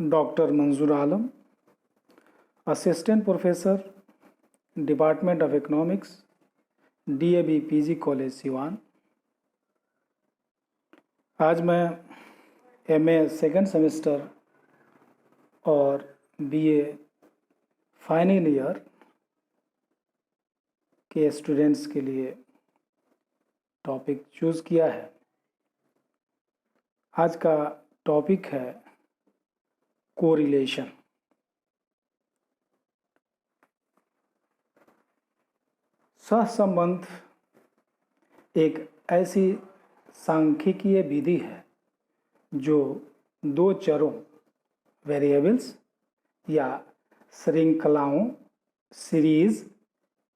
Doctor Manzoor Alam, assistant professor, department of economics, DAB PG college Siwan. आज मैं MA second semester और BA final year के students के लिए टॉपिक चूज़ किया है। आज का टॉपिक है कोरिलेशन। सहसंबंध एक ऐसी सांख्यिकीय विधि है जो दो चरों वेरिएबल्स या श्रृंखलाओं सीरीज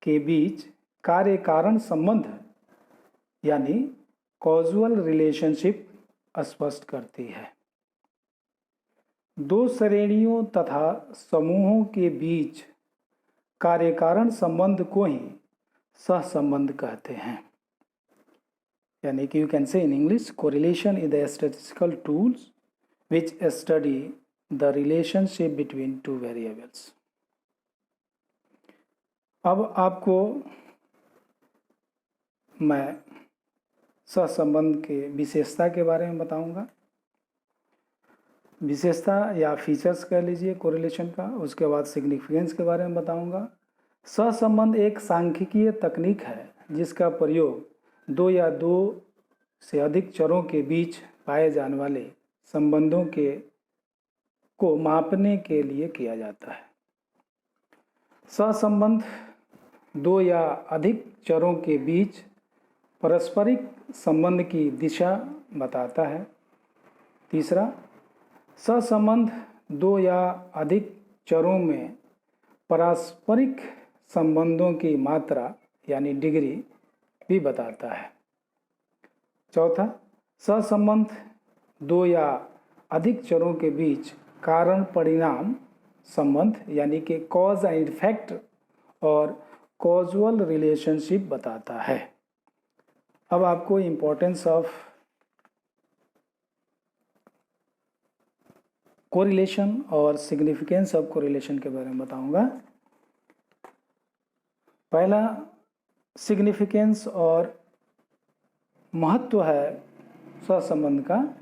के बीच कार्य कारण संबंध यानी कॉजुअल रिलेशनशिप स्पष्ट करती है। दो श्रेणियों तथा समूहों के बीच कार्य कारण संबंध को ही सहसंबंध कहते हैं। यानी कि you can say in English correlation is the statistical tools which study the relationship between two variables. अब आपको मैं सहसंबंध के विशेषता के बारे में बताऊंगा। विशेषता या फीचर्स कह लीजिए कोरिलेशन का। उसके बाद सिग्निफिकेंस के बारे में बताऊंगा। सहसंबंध एक सांख्यिकीय तकनीक है जिसका प्रयोग दो या दो से अधिक चरों के बीच पाए जाने वाले संबंधों को मापने के लिए किया जाता है। सहसंबंध दो या अधिक चरों के बीच पारस्परिक संबंध की दिशा बताता है। तीसरा, सहसंबंध दो या अधिक चरों में पारस्परिक संबंधों की मात्रा यानी डिग्री भी बताता है। चौथा, सहसंबंध दो या अधिक चरों के बीच कारण परिणाम संबंध यानी कि कॉज एंड इफेक्ट और कॉजुअल रिलेशनशिप बताता है। अब आपको इम्पोर्टेंस ऑफ कोरिलेशन और सिग्निफिकेंस ऑफ कोरिलेशन के बारे में बताऊंगा। पहला सिग्निफिकेंस और महत्व है सहसंबंध का।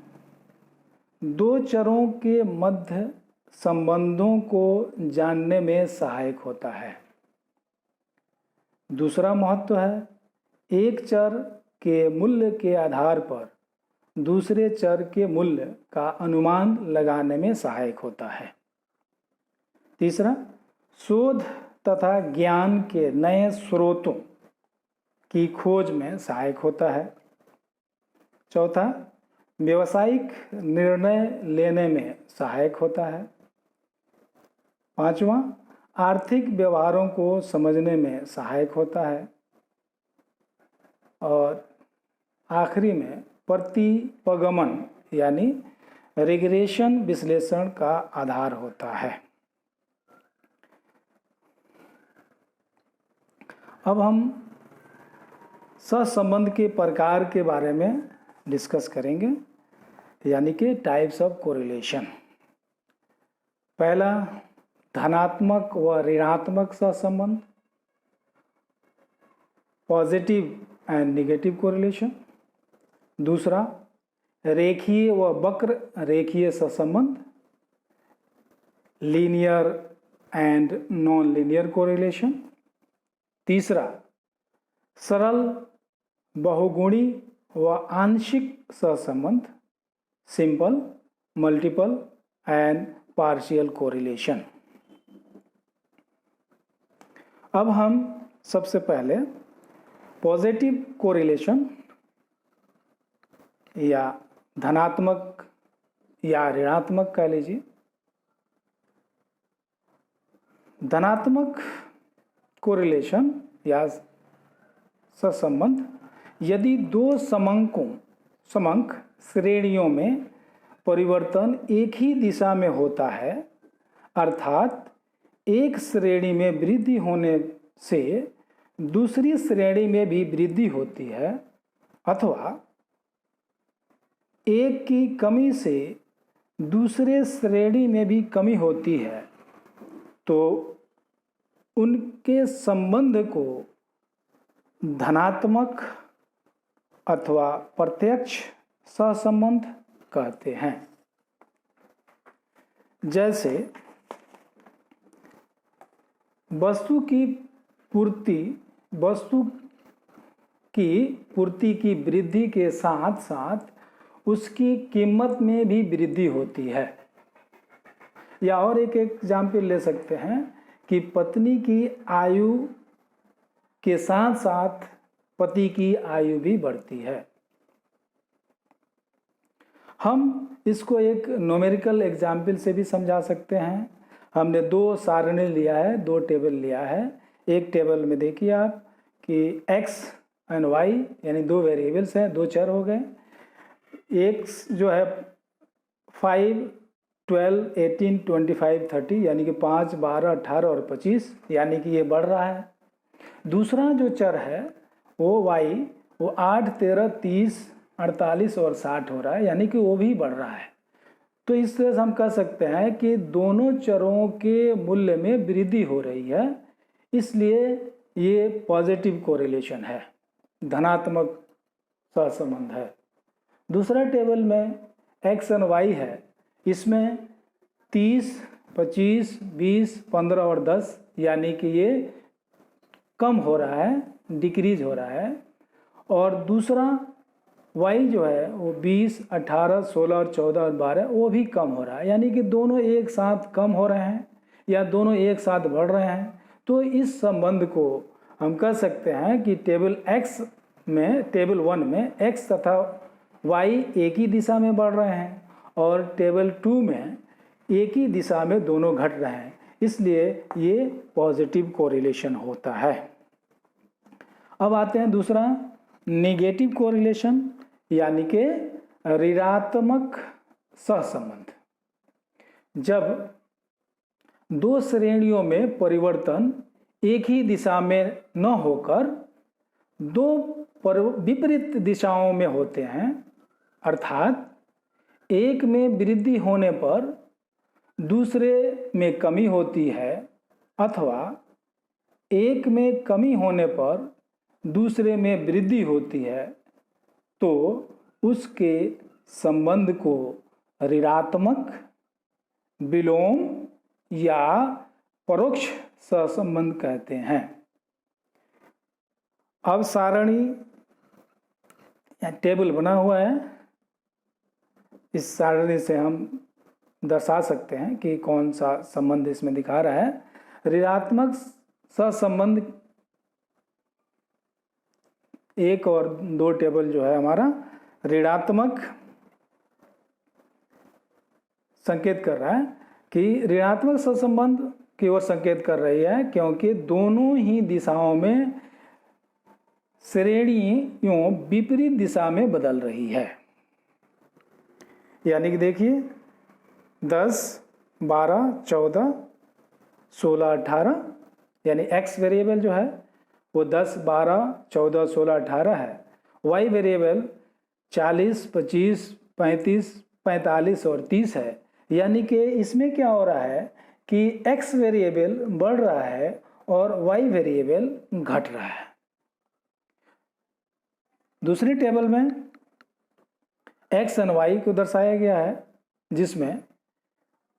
दो चरों के मध्य संबंधों को जानने में सहायक होता है। दूसरा महत्व है एक चर के मूल्य के आधार पर दूसरे चर के मूल्य का अनुमान लगाने में सहायक होता है। तीसरा, शोध तथा ज्ञान के नए स्रोतों की खोज में सहायक होता है। चौथा, व्यावसायिक निर्णय लेने में सहायक होता है। पांचवा, आर्थिक व्यवहारों को समझने में सहायक होता है। और आखिरी में प्रतिपगमन यानी रिग्रेशन विश्लेषण का आधार होता है। अब हम सहसंबंध के प्रकार के बारे में डिस्कस करेंगे यानी कि टाइप्स ऑफ कोरिलेशन। पहला, धनात्मक व ऋणात्मक सहसंबंध, पॉजिटिव एंड नेगेटिव कोरिलेशन। दूसरा, रेखीय व वक्र रेखीय सहसंबंध, linear and non linear correlation. तीसरा, सरल बहुगुणी व आंशिक सहसंबंध, simple, multiple and partial correlation. अब हम सबसे पहले पॉजिटिव कोरिलेशन या धनात्मक या ऋणात्मक कह लीजिए। धनात्मक कोरिलेशन या सहसंबंध यदि दो समंक श्रेणियों में परिवर्तन एक ही दिशा में होता है, अर्थात एक श्रेणी में वृद्धि होने से दूसरी श्रेणी में भी वृद्धि होती है, अथवा एक की कमी से दूसरे श्रेणी में भी कमी होती है तो उनके संबंध को धनात्मक अथवा प्रत्यक्ष सहसंबंध कहते हैं। जैसे वस्तु की पूर्ति की वृद्धि के साथ साथ उसकी कीमत में भी वृद्धि होती है। या और एक एग्जाम्पल ले सकते हैं कि पत्नी की आयु के साथ साथ पति की आयु भी बढ़ती है। हम इसको एक न्यूमेरिकल एग्जाम्पल से भी समझा सकते हैं। हमने दो सारणी लिया है, दो टेबल लिया है। एक टेबल में देखिए आप कि x एंड y यानी दो वेरिएबल्स हैं, दो चर हो गए। एक जो है 5, 12, 18, 25, 30 यानी कि 5, 12, 18 और 25 यानी कि ये बढ़ रहा है। दूसरा जो चर है वो y, वो 8, 13, 30, 48 और 60 हो रहा है यानी कि वो भी बढ़ रहा है। तो इस तरह से हम कह सकते हैं कि दोनों चरों के मूल्य में वृद्धि हो रही है, इसलिए ये पॉजिटिव कोरिलेशन है, धनात्मक सहसंबंध है। दूसरा टेबल में x और y है, इसमें 30, 25, 20, 15 और 10 यानी कि ये कम हो रहा है, डिक्रीज हो रहा है। और दूसरा y जो है वो 20, 18, 16 और 14 और 12 वो भी कम हो रहा है, यानी कि दोनों एक साथ कम हो रहे हैं या दोनों एक साथ बढ़ रहे हैं। तो इस संबंध को हम कह सकते हैं कि टेबल 1 में x तथा y एक ही दिशा में बढ़ रहे हैं और टेबल 2 में एक ही दिशा में दोनों घट रहे हैं, इसलिए ये पॉजिटिव कोरिलेशन होता है। अब आते हैं दूसरा, नेगेटिव कोरिलेशन यानी कि ऋणात्मक सहसंबंध। जब दो श्रेणियों में परिवर्तन एक ही दिशा में न होकर दो विपरीत दिशाओं में होते हैं, अर्थात एक में वृद्धि होने पर दूसरे में कमी होती है अथवा एक में कमी होने पर दूसरे में वृद्धि होती है, तो उसके संबंध को ऋणात्मक, विलोम या परोक्ष सहसंबंध कहते हैं। अब सारणी या टेबल बना हुआ है, इस सारणी से हम दर्शा सकते हैं कि कौन सा संबंध इसमें दिखा रहा है। ऋणात्मक सहसंबंध 1 और 2 टेबल जो है हमारा ऋणात्मक संकेत कर रहा है कि ऋणात्मक सहसंबंध की ओर संकेत कर रही है, क्योंकि दोनों ही दिशाओं में श्रेणियों विपरीत दिशा में बदल रही है। यानी कि देखिए 10, 12, 14, 16, 18 यानी x वेरिएबल जो है वो 10, 12, 14, 16, 18 है। y वेरिएबल 40, 25, 35, 45 और 30 है। यानी कि इसमें क्या हो रहा है कि x वेरिएबल बढ़ रहा है और y वेरिएबल घट रहा है। दूसरी टेबल में x और y को दर्शाया गया है, जिसमें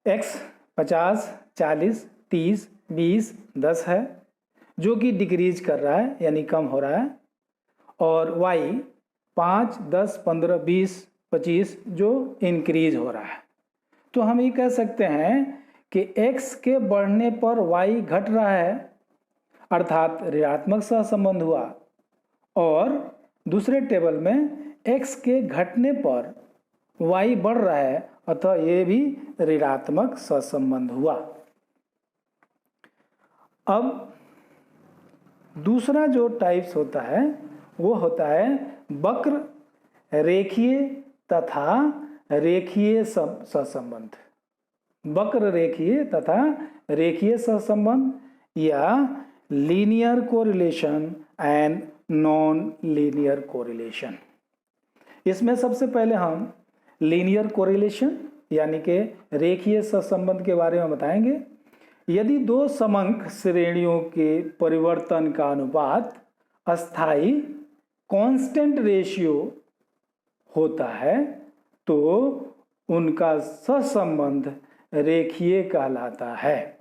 x 50, 40, 30, 20, 10 है जो कि डिक्रीज कर रहा है यानी कम हो रहा है, और y 5, 10, 15, 20, 25 जो इंक्रीज हो रहा है। तो हम ये कह सकते हैं कि x के बढ़ने पर y घट रहा है, अर्थात ऋणात्मक सहसंबंध हुआ, और दूसरे टेबल में x के घटने पर y बढ़ रहा है, अतः ये भी ऋणात्मक सहसंबंध हुआ। अब दूसरा जो टाइप्स होता है वो होता है वक्र, रेखीय तथा रेखीय सहसंबंध। वक्र रेखीय तथा रेखीय सहसंबंध या linear correlation and non linear correlation. इसमें सबसे पहले हम लीनियर कोरिलेशन यानी कि रेखीय सहसंबंध के बारे में बताएंगे। यदि दो समंक श्रेणियों के परिवर्तन का अनुपात अस्थाई कांस्टेंट रेशियो होता है तो उनका सहसंबंध रेखीय कहलाता है।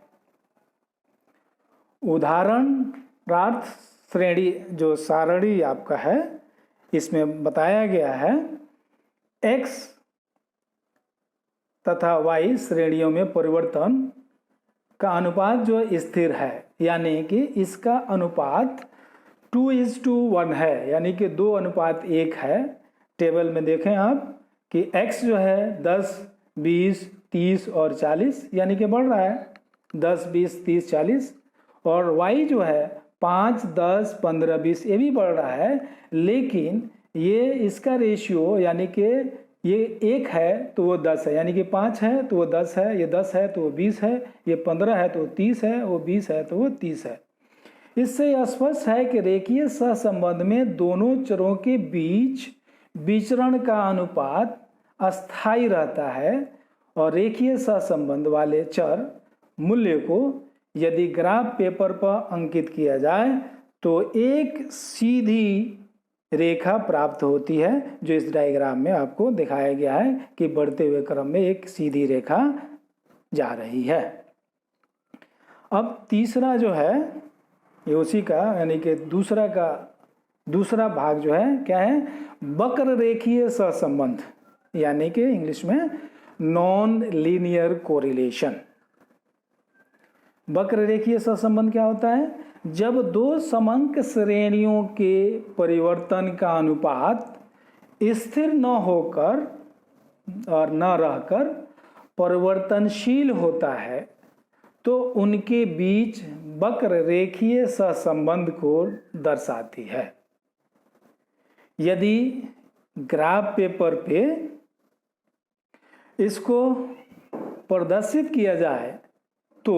उदाहरणार्थ श्रेणी जो सारणी आपका है इसमें बताया गया है x तथा y श्रेणियों में परिवर्तन का अनुपात जो स्थिर है, यानी कि इसका अनुपात 2:1 है, यानी कि 2:1 है। टेबल में देखें आप कि x जो है 10, 20, 30 और 40 यानी कि बढ़ रहा है 10, 20, 30, 40, और y जो है 5, 10, 15, 20 ये भी बढ़ रहा है, लेकिन ये इसका रेशियो यानी कि ये 1 है तो वो 10 है, यानी कि 5 है तो वो 10 है, ये 10 है तो वो 20 है, ये 15 है तो वो 30 है, वो 20 है तो वो 30 है। इससे यह स्पष्ट है कि रेखीय सहसंबंध में दोनों चरों के बीच विचरण का अनुपात अस्थायी रहता है और रेखीय सहसंबंध वाले चर मूल्य को यदि ग्राफ पेपर पर अंकित किया जाए तो एक सीधी रेखा प्राप्त होती है, जो इस डायग्राम में आपको दिखाया गया है कि बढ़ते हुए क्रम में एक सीधी रेखा जा रही है। अब तीसरा जो है ये उसी का यानी कि दूसरा भाग जो है क्या है, वक्र रेखीय सहसंबंध, यानी कि इंग्लिश में नॉन लीनियर कोरिलेशन। वक्र रेखीय सहसंबंध क्या होता है? जब दो समंक श्रेणियों के परिवर्तन का अनुपात स्थिर न होकर और न रहकर परिवर्तनशील होता है तो उनके बीच वक्र रेखीय सहसंबंध को दर्शाती है। यदि ग्राफ पेपर पे इसको प्रदर्शित किया जाए तो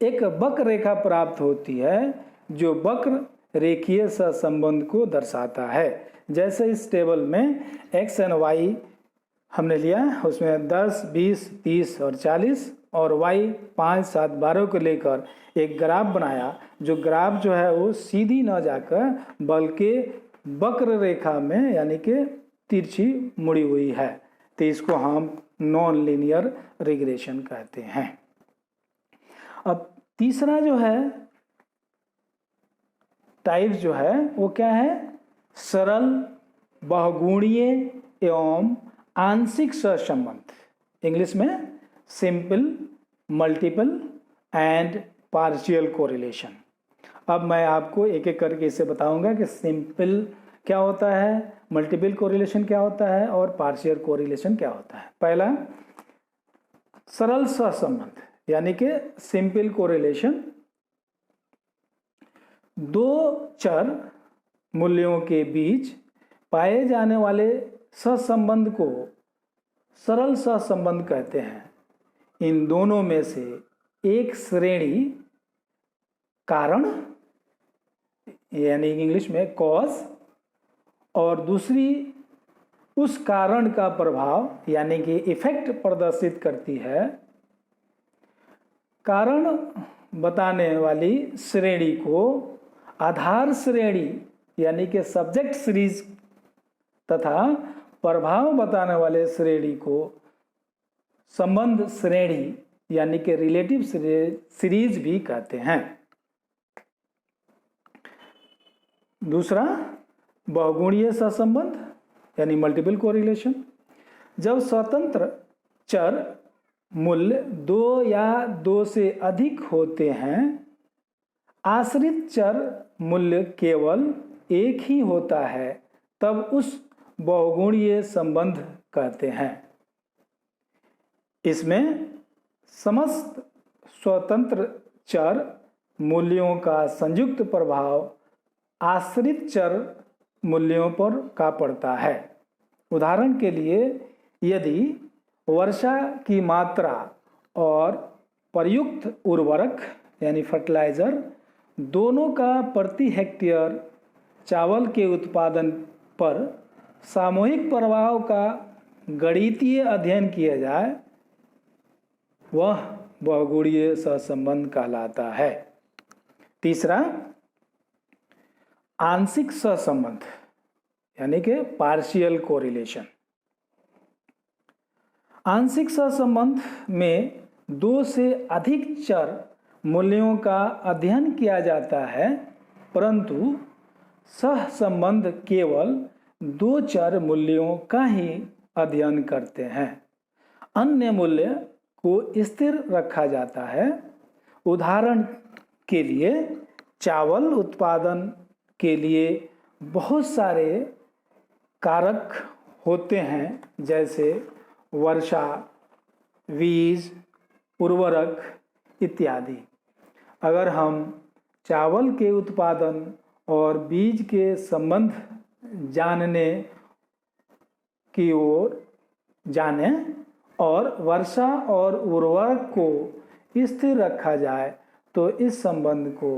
एक वक्र रेखा प्राप्त होती है जो वक्र रेखीय सहसंबंध को दर्शाता है। जैसे इस टेबल में x एंड y हमने लिया, उसमें 10, 20, 30 और 40 और y 5, 7, 12 को लेकर एक ग्राफ बनाया, जो ग्राफ जो है वो सीधी न जाकर बल्कि वक्र रेखा में यानी कि तिरछी मुड़ी हुई है, तो इसको हम नॉन लीनियर रिग्रेशन कहते हैं। अब तीसरा जो है टाइप जो है वो क्या है, सरल बहुगुणीय एवं आंशिक सहसंबंध, इंग्लिश में simple, multiple and partial correlation. अब मैं आपको एक एक करके इसे बताऊंगा कि सिंपल क्या होता है, मल्टीपल कोरिलेशन क्या होता है और पार्शियल कोरिलेशन क्या होता है। पहला सरल सहसंबंध यानी कि सिंपल कोरिलेशन, दो चर मूल्यों के बीच पाए जाने वाले सहसंबंध को सरल सहसंबंध कहते हैं। इन दोनों में से एक श्रेणी कारण यानी इंग्लिश में कॉज और दूसरी उस कारण का प्रभाव यानी कि इफेक्ट प्रदर्शित करती है। कारण बताने वाली श्रेणी को आधार श्रेणी यानी कि सब्जेक्ट सीरीज तथा प्रभाव बताने वाले श्रेणी को संबंध श्रेणी यानी कि रिलेटिव सीरीज भी कहते हैं। दूसरा बहुगुणीय सहसंबंध यानी मल्टीपल कोरिलेशन, जब स्वतंत्र चर मूल्य 2 या 2 से अधिक होते हैं, आश्रित चर मूल्य केवल एक ही होता है, तब उस बहुगुणीय संबंध कहते हैं। इसमें समस्त स्वतंत्र चर मूल्यों का संयुक्त प्रभाव आश्रित चर मूल्यों पर का पड़ता है। उदाहरण के लिए यदि वर्षा की मात्रा और प्रयुक्त उर्वरक यानी फर्टिलाइजर दोनों का प्रति हेक्टेयर चावल के उत्पादन पर सामूहिक प्रभाव का गणितीय अध्ययन किया जाए वह बहुगुणीय सहसंबंध कहलाता है। तीसरा, आंशिक सहसंबंध यानी कि पार्शियल कोरिलेशन। आंशिक सहसंबंध में दो से अधिक चर मूल्यों का अध्ययन किया जाता है, परंतु सहसंबंध केवल दो चर मूल्यों का ही अध्ययन करते हैं। अन्य मूल्य को स्थिर रखा जाता है। उदाहरण के लिए, चावल उत्पादन के लिए बहुत सारे कारक होते हैं, जैसे वर्षा, बीज, उर्वरक इत्यादि। अगर हम चावल के उत्पादन और बीज के संबंध जानने की ओर जानें और वर्षा और उर्वरक को स्थिर रखा जाए तो इस संबंध को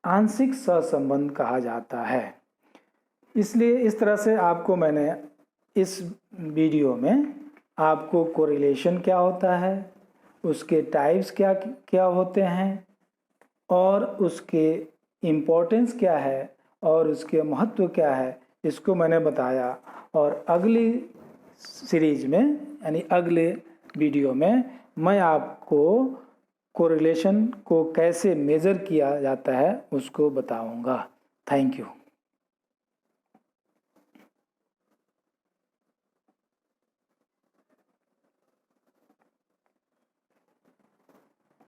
आंशिक सहसंबंध कहा जाता है। इसलिए इस तरह से आपको मैंने इस वीडियो में आपको कोरिलेशन क्या होता है, उसके टाइप्स क्या क्या होते हैं और उसके इम्पोर्टेंस क्या है और उसके महत्व क्या है, इसको मैंने बताया। और अगली सीरीज में यानी अगले वीडियो में मैं आपको कोरिलेशन को कैसे मेज़र किया जाता है उसको बताऊंगा। Thank you.